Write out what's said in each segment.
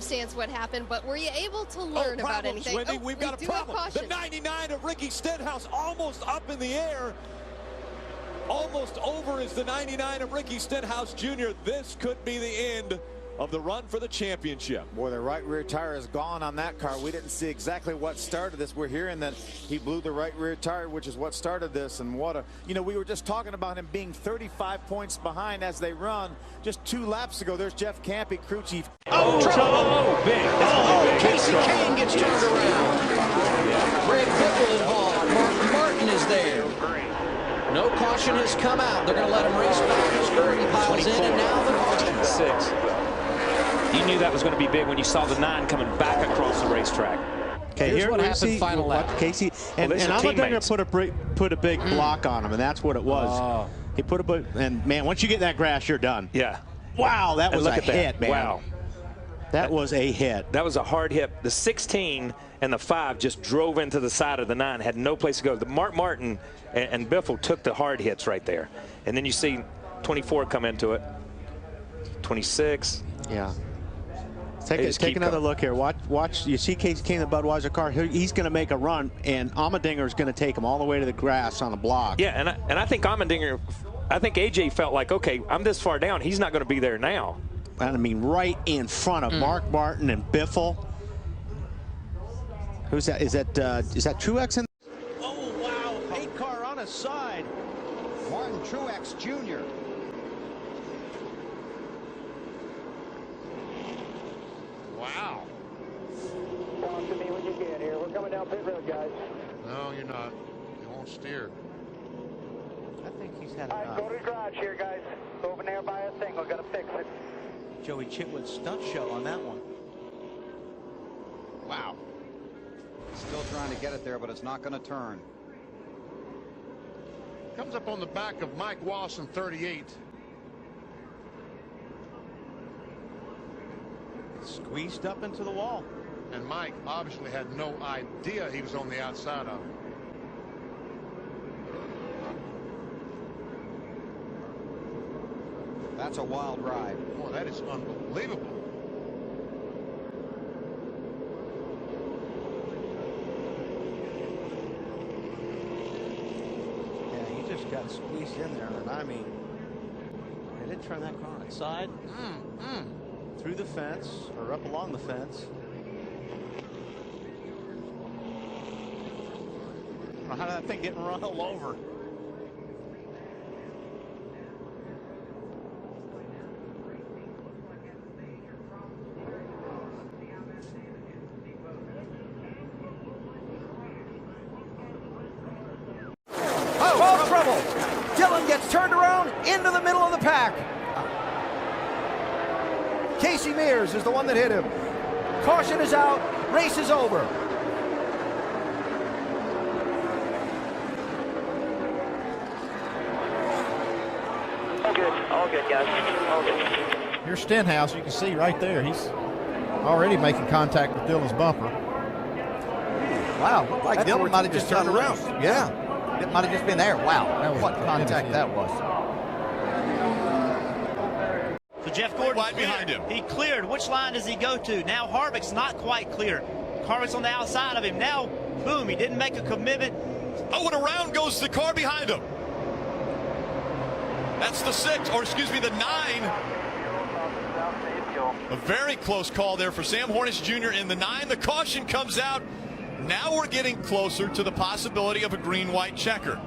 circumstance what happened, but were you able to learn about anything? Wendy, we've got a problem. The 99 of Ricky Stenhouse almost up in the air. Almost over is the 99 of Ricky Stenhouse Jr. This could be the end of the run for the championship. Boy, the right rear tire is gone on that car. We didn't see exactly what started this. We're hearing that he blew the right rear tire, which is what started this. And what a, you know, we were just talking about him being 35 points behind as they run. Just 2 laps ago, there's Jeff Campy, crew chief. Oh, big. Oh, Casey Kane gets turned around. Greg Biffle involved. Mark Martin is there. No caution has come out. They're going to let him race back as Gurney piles in, and now the caution. 6. You knew that was going to be big when you saw the 9 coming back across the racetrack. Okay, here's what happened final lap. Casey, and Allmendinger put a big block on him, and that's what it was. Oh. He put a and man, once you get that grass, you're done. Yeah. Wow, that was a hit, man. Wow. That was a hit. That was a hard hit. The 16 and the 5 just drove into the side of the 9, had no place to go. The Mark Martin and Biffle took the hard hits right there. And then you see 24 come into it. 26. Yeah. Take another look here. Watch. You see Casey Kane, the Budweiser car. He's going to make a run, and Allmendinger is going to take him all the way to the grass on a block. Yeah, and I think Allmendinger, I think AJ felt like, okay, I'm this far down. He's not going to be there now. I mean, right in front of Mark Martin and Biffle. Who's that? Is that Truex in? Oh, wow. 8 car on his side. Martin Truex Jr. Wow. Talk to me when you get here. We're coming down pit road, guys. No, you're not. You won't steer. I think he's had enough. All right, go to the garage here, guys. Go over there by a thing. We've got to fix it. Joey Chitwood's stunt show on that one. Wow. Still trying to get it there, but it's not going to turn. Comes up on the back of Mike Wallace in 38. Squeezed up into the wall. And Mike obviously had no idea he was on the outside of it. That's a wild ride. Boy, that is unbelievable. Yeah, he just got squeezed in there, and I mean, they did turn that car on its side. Through the fence, or up along the fence. How did that thing get run all over? Oh, trouble! Dillon gets turned around into the middle of the pack. Casey Mears is the one that hit him. Caution is out. Race is over. All good, guys. All good. Here's Stenhouse. You can see right there. He's already making contact with Dillon's bumper. Wow, looked like Dillon might have just turned around. Yeah, it might have just been there. Wow, what contact that was. So Jeff Gordon right behind him. He cleared. Which line does he go to? Now Harvick's not quite clear. Harvick's on the outside of him. Now, boom, he didn't make a commitment. Oh, and around goes the car behind him. That's the 6, or excuse me, the 9. A very close call there for Sam Hornish Jr. in the 9. The caution comes out. Now we're getting closer to the possibility of a green-white checker.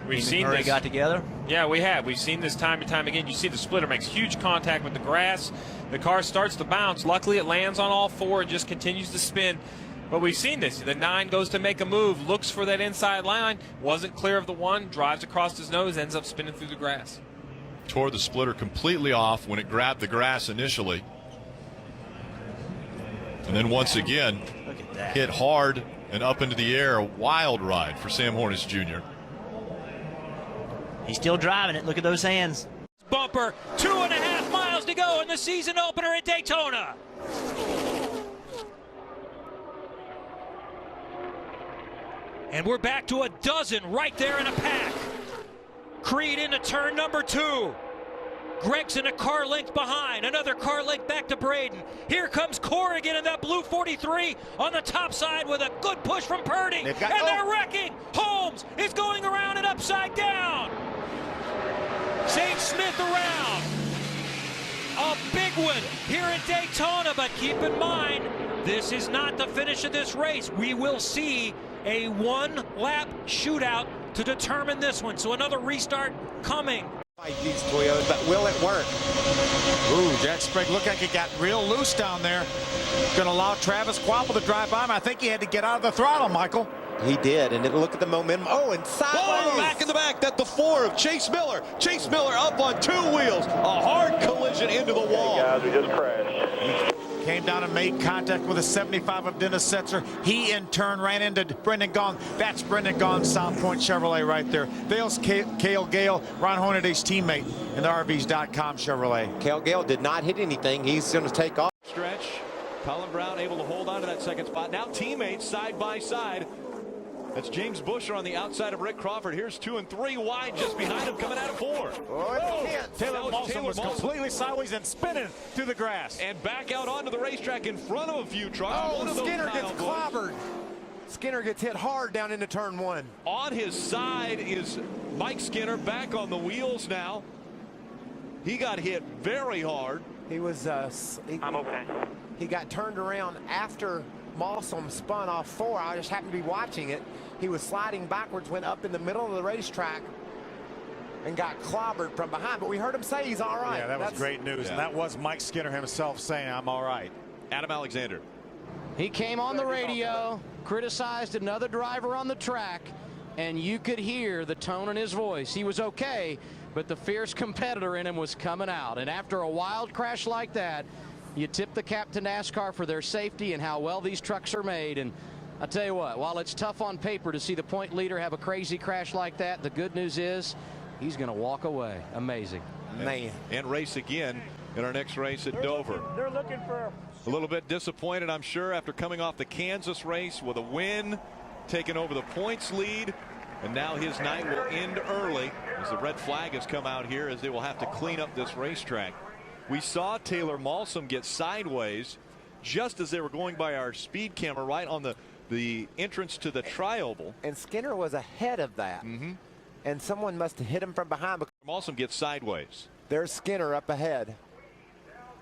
We've seen this. Got together. Yeah, we have. We've seen this time and time again. You see the splitter makes huge contact with the grass. The car starts to bounce. Luckily, it lands on all 4 and just continues to spin. But we've seen this. The 9 goes to make a move, looks for that inside line, wasn't clear of the 1, drives across his nose, ends up spinning through the grass. Tore the splitter completely off when it grabbed the grass initially. And then once again, hit hard and up into the air. A wild ride for Sam Hornish Jr. He's still driving it. Look at those hands. Bumper, 2.5 miles to go in the season opener at Daytona. And we're back to a dozen right there in a pack. Creed into turn number 2. Gregson a car length behind, another car length back to Braden. Here comes Corrigan in that blue 43 on the top side with a good push from Purdy. And they're wrecking. Holmes is going around and upside down. St. Smith around. A big one here at Daytona, but keep in mind, this is not the finish of this race. We will see a one-lap shootout to determine this one. So another restart coming. These Toyotas, but will it work? Ooh, Jack Sprague looked like he got real loose down there. Going to allow Travis Kvapil to drive by him. I think he had to get out of the throttle, Michael. He did, and look at the momentum. Oh, and sideways. Oh, back in the back. That's the 4 of Chase Miller. Chase Miller up on 2 wheels. A hard collision into the wall. Hey guys, we just crashed. Came down and made contact with a 75 of Dennis Setzer. He in turn ran into Brendan Gaughan. That's Brendan Gaughan, South Point Chevrolet right there. There's Cale Gale, Ron Hornaday's teammate in the RVs.com Chevrolet. Cale Gale did not hit anything. He's going to take off. Stretch. Colin Brown able to hold on to that second spot. Now teammates side by side. That's James Buescher on the outside of Rick Crawford. Here's 2 and 3 wide just behind him, coming out of 4. Taylor Molson was completely sideways and spinning through the grass. And back out onto the racetrack in front of a few trucks. Oh, Skinner gets clobbered. Skinner gets hit hard down into turn 1. On his side is Mike Skinner, back on the wheels now. He got hit very hard. He was, I'm okay. He got turned around after Molson spun off 4. I just happened to be watching it. He was sliding backwards, went up in the middle of the racetrack and got clobbered from behind. But we heard him say he's all right. Yeah, that's great news. Yeah. And that was Mike Skinner himself saying, I'm all right. Adam Alexander. He came on the radio, criticized another driver on the track, and you could hear the tone in his voice. He was okay, but the fierce competitor in him was coming out. And after a wild crash like that, you tip the cap to NASCAR for their safety and how well these trucks are made. And I tell you what, while it's tough on paper to see the point leader have a crazy crash like that, the good news is he's going to walk away. Amazing. Man. And race again in our next race at Dover. They're looking for a little bit disappointed, I'm sure, after coming off the Kansas race with a win, taking over the points lead. And now his night will end early as the red flag has come out here, as they will have to clean up this racetrack. We saw Taylor Molson get sideways just as they were going by our speed camera right on the entrance to the tri-oval. And Skinner was ahead of that. And someone must have hit him from behind. Molson gets sideways. There's Skinner up ahead.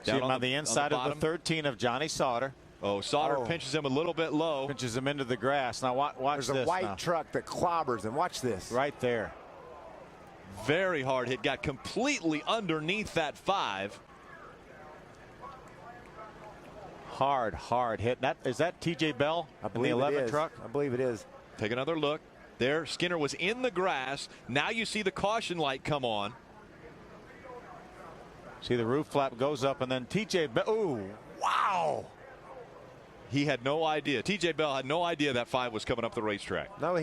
Down on the inside of the 13 of Johnny Sauter. Oh, Sauter pinches him a little bit low. Pinches him into the grass. Now watch this. There's a white truck that clobbers him. Watch this. Right there. Very hard hit. Got completely underneath that 5. Hard hit. Is that TJ Bell in the 11 truck? I believe it is. Take another look. There, Skinner was in the grass. Now you see the caution light come on. See the roof flap goes up, and then TJ Bell. Ooh, wow. He had no idea. TJ Bell had no idea that 5 was coming up the racetrack. No,